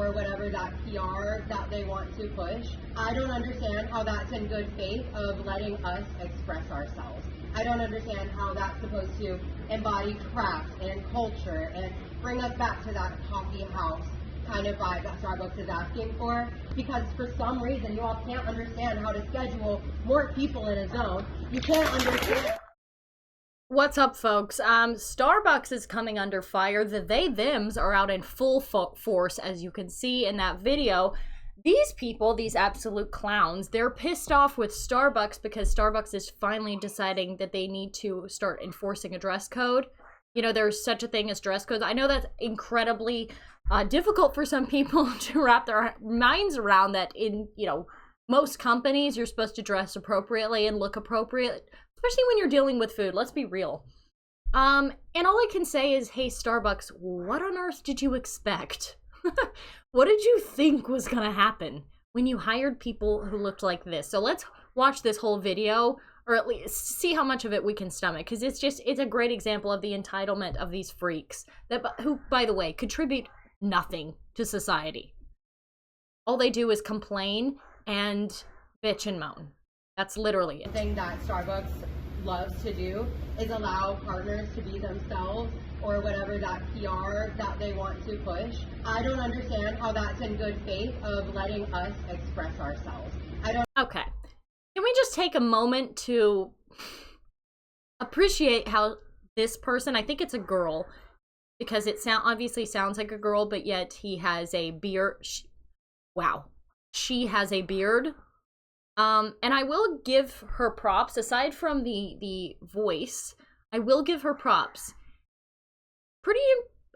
or whatever, that PR that they want to push. I don't understand how that's in good faith of letting us express ourselves. I don't understand how that's supposed to embody craft and culture and bring us back to that coffee house kind of vibe that Starbucks is asking for, because for some reason you all can't understand how to schedule more people in a zone. You can't understand. What's up, folks? Starbucks is coming under fire. The they-thems are out in full force, as you can see in that video. These people, these absolute clowns, they're pissed off with Starbucks because Starbucks is finally deciding that they need to start enforcing a dress code. You know, there's such a thing as dress codes. I know that's incredibly difficult for some people to wrap their minds around, that in, you know, most companies you're supposed to dress appropriately and look appropriate, especially when you're dealing with food. Let's be real. And all I can say is, hey, Starbucks, what on earth did you expect? What did you think was gonna happen when you hired people who looked like this? So let's watch this whole video, or at least see how much of it we can stomach, because it's a great example of the entitlement of these freaks that, who, by the way, contribute nothing to society. All they do is complain and bitch and moan. That's literally it. The thing that Starbucks loves to do is allow partners to be themselves, or whatever, that PR that they want to push. I don't understand how that's in good faith of letting us express ourselves. Okay. Can we just take a moment to appreciate how this person, I think it's a girl, because it obviously sounds like a girl, but yet he has a beard. Wow. She has a beard. And I will give her props, aside from the voice, I will give her props. Pretty,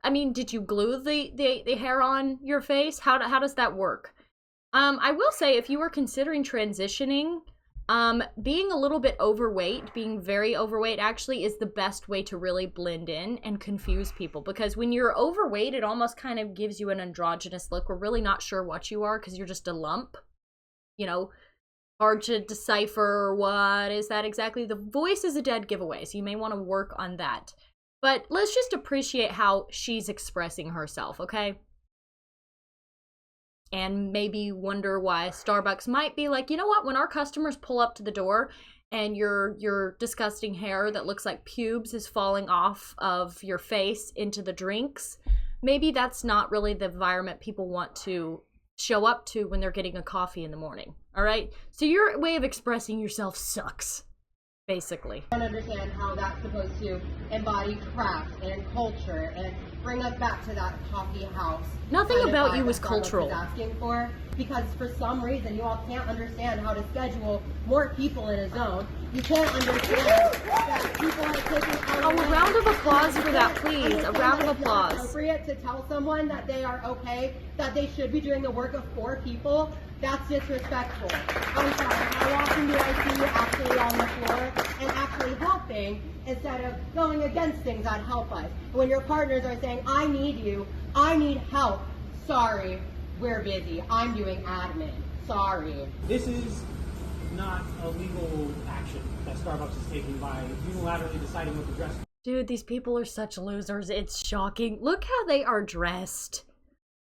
I mean, did you glue the hair on your face? How does that work? I will say, if you were considering transitioning, being a little bit overweight, being very overweight actually is the best way to really blend in and confuse people, because when you're overweight, it almost kind of gives you an androgynous look. We're really not sure what you are because you're just a lump, you know, hard to decipher what is that exactly. The voice is a dead giveaway, so you may want to work on that. But let's just appreciate how she's expressing herself, okay? And maybe wonder why Starbucks might be like, you know what, when our customers pull up to the door and your disgusting hair that looks like pubes is falling off of your face into the drinks, maybe that's not really the environment people want to show up to when they're getting a coffee in the morning, all right? So your way of expressing yourself sucks, basically. I don't understand how that's supposed to embody craft and culture and bring us back to that coffee house. Nothing about you is cultural. Asking for, because for some reason you all can't understand how to schedule more people in a zone. You can't understand that people are taking out. A round of applause for that, please. A round of applause. It's appropriate to tell someone that they are okay, that they should be doing the work of 4 people. That's disrespectful. I'm sorry, how often do I see you actually on the floor and actually helping instead of going against things that help us? When your partners are saying, I need you, I need help. Sorry, we're busy. I'm doing admin. Sorry. This is not a legal action that Starbucks is taking by unilaterally deciding what to dress. Dude, these people are such losers. It's shocking. Look how they are dressed.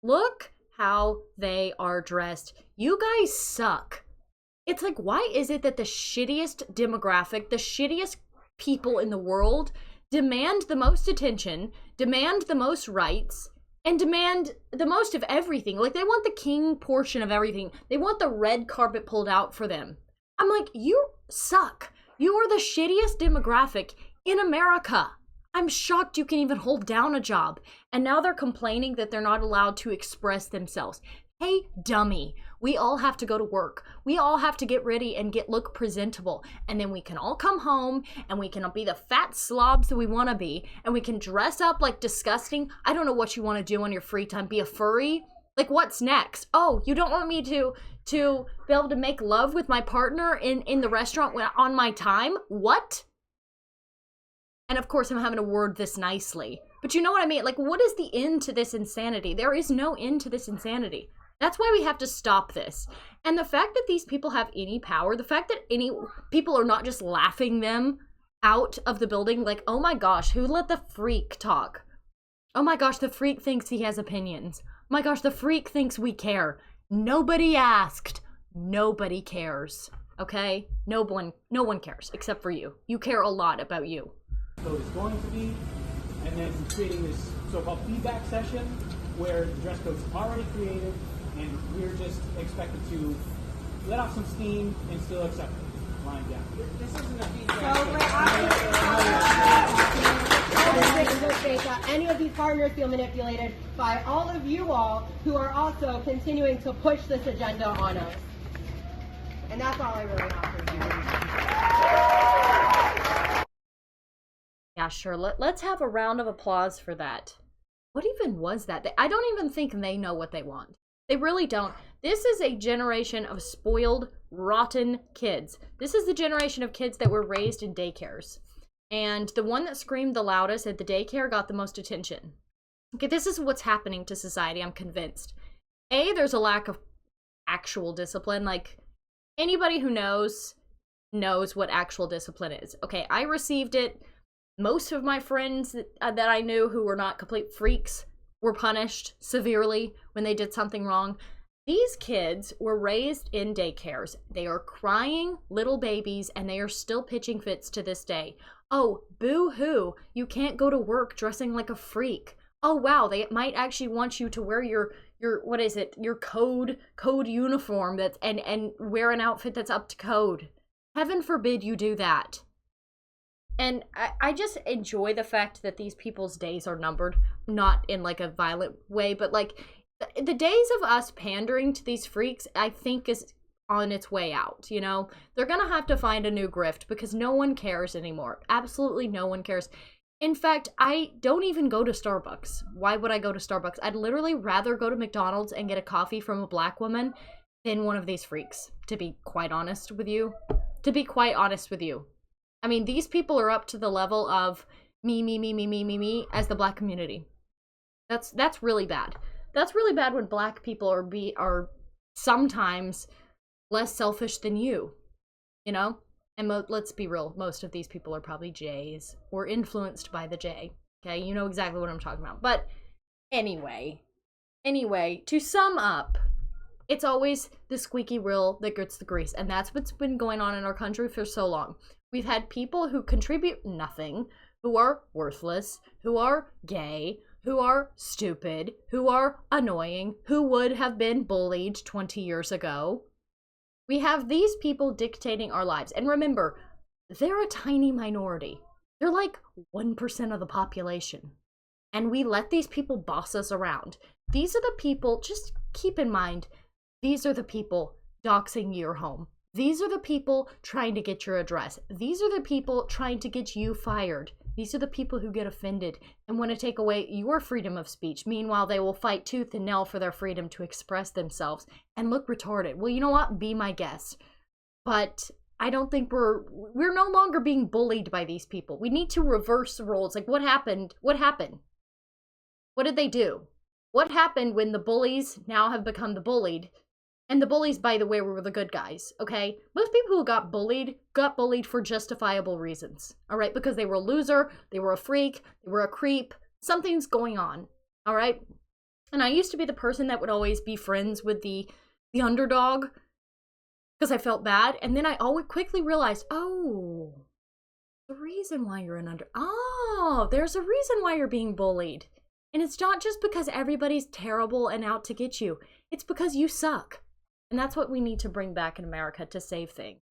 Look how they are dressed. You guys suck. It's like, why is it that the shittiest demographic, the shittiest people in the world demand the most attention, demand the most rights, and demand the most of everything? Like, they want the king portion of everything. They want the red carpet pulled out for them. I'm like, you suck. You are the shittiest demographic in America. I'm shocked you can even hold down a job. And now they're complaining that they're not allowed to express themselves. Hey, dummy, we all have to go to work. We all have to get ready and look presentable. And then we can all come home and we can be the fat slobs that we want to be. And we can dress up like disgusting. I don't know what you want to do on your free time. Be a furry? Like, what's next? Oh, you don't want me to be able to make love with my partner in the restaurant on my time? What? And of course, I'm having to word this nicely. But you know what I mean? Like, what is the end to this insanity? There is no end to this insanity. That's why we have to stop this. And the fact that these people have any power, the fact that any people are not just laughing them out of the building, like, oh my gosh, who let the freak talk? Oh my gosh, the freak thinks he has opinions. My gosh, the freak thinks we care. Nobody asked. Nobody cares. Okay? No one cares except for you. You care a lot about you. Code is going to be, and then creating this so-called feedback session where the dress code's already created, and we're just expected to let off some steam and still accept it. Line down. This isn't a feedback that any of these partners feel manipulated by all of you all who are also continuing to push this agenda on us. And that's all I really offer you. Yeah, sure. Let's have a round of applause for that. What even was that? I don't even think they know what they want. They really don't. This is a generation of spoiled, rotten kids. This is the generation of kids that were raised in daycares. And the one that screamed the loudest at the daycare got the most attention. Okay, this is what's happening to society, I'm convinced. A, there's a lack of actual discipline. Like, anybody who knows what actual discipline is. Okay, I received it. Most of my friends that I knew who were not complete freaks were punished severely when they did something wrong. These kids were raised in daycares. They are crying little babies, and they are still pitching fits to this day. Oh, boo-hoo, you can't go to work dressing like a freak. Oh, wow, they might actually want you to wear your what is it, your code uniform and wear an outfit that's up to code. Heaven forbid you do that. And I just enjoy the fact that these people's days are numbered, not in like a violent way, but like the days of us pandering to these freaks, I think is on its way out, you know? They're gonna have to find a new grift because no one cares anymore. Absolutely no one cares. In fact, I don't even go to Starbucks. Why would I go to Starbucks? I'd literally rather go to McDonald's and get a coffee from a black woman than one of these freaks, to be quite honest with you. I mean, these people are up to the level of me as the black community. That's really bad. That's really bad when black people are sometimes less selfish than you know? And let's be real, most of these people are probably Jays or influenced by the J. Okay, you know exactly what I'm talking about. But anyway, to sum up, it's always the squeaky wheel that gets the grease, and that's what's been going on in our country for so long. We've had people who contribute nothing, who are worthless, who are gay, who are stupid, who are annoying, who would have been bullied 20 years ago. We have these people dictating our lives. And remember, they're a tiny minority. They're like 1% of the population. And we let these people boss us around. These are the people, just keep in mind, these are the people doxing your home. These are the people trying to get your address. These are the people trying to get you fired. These are the people who get offended and want to take away your freedom of speech. Meanwhile, they will fight tooth and nail for their freedom to express themselves and look retarded. Well, you know what? Be my guest. But I don't think we're no longer being bullied by these people. We need to reverse the roles. Like, what happened? What happened? What did they do? What happened when the bullies now have become the bullied? And the bullies, by the way, were the good guys, okay? Most people who got bullied for justifiable reasons, all right? Because they were a loser, they were a freak, they were a creep. Something's going on, all right? And I used to be the person that would always be friends with the underdog because I felt bad. And then I always quickly realized, oh, the reason why you're there's a reason why you're being bullied. And it's not just because everybody's terrible and out to get you. It's because you suck. And that's what we need to bring back in America to save things.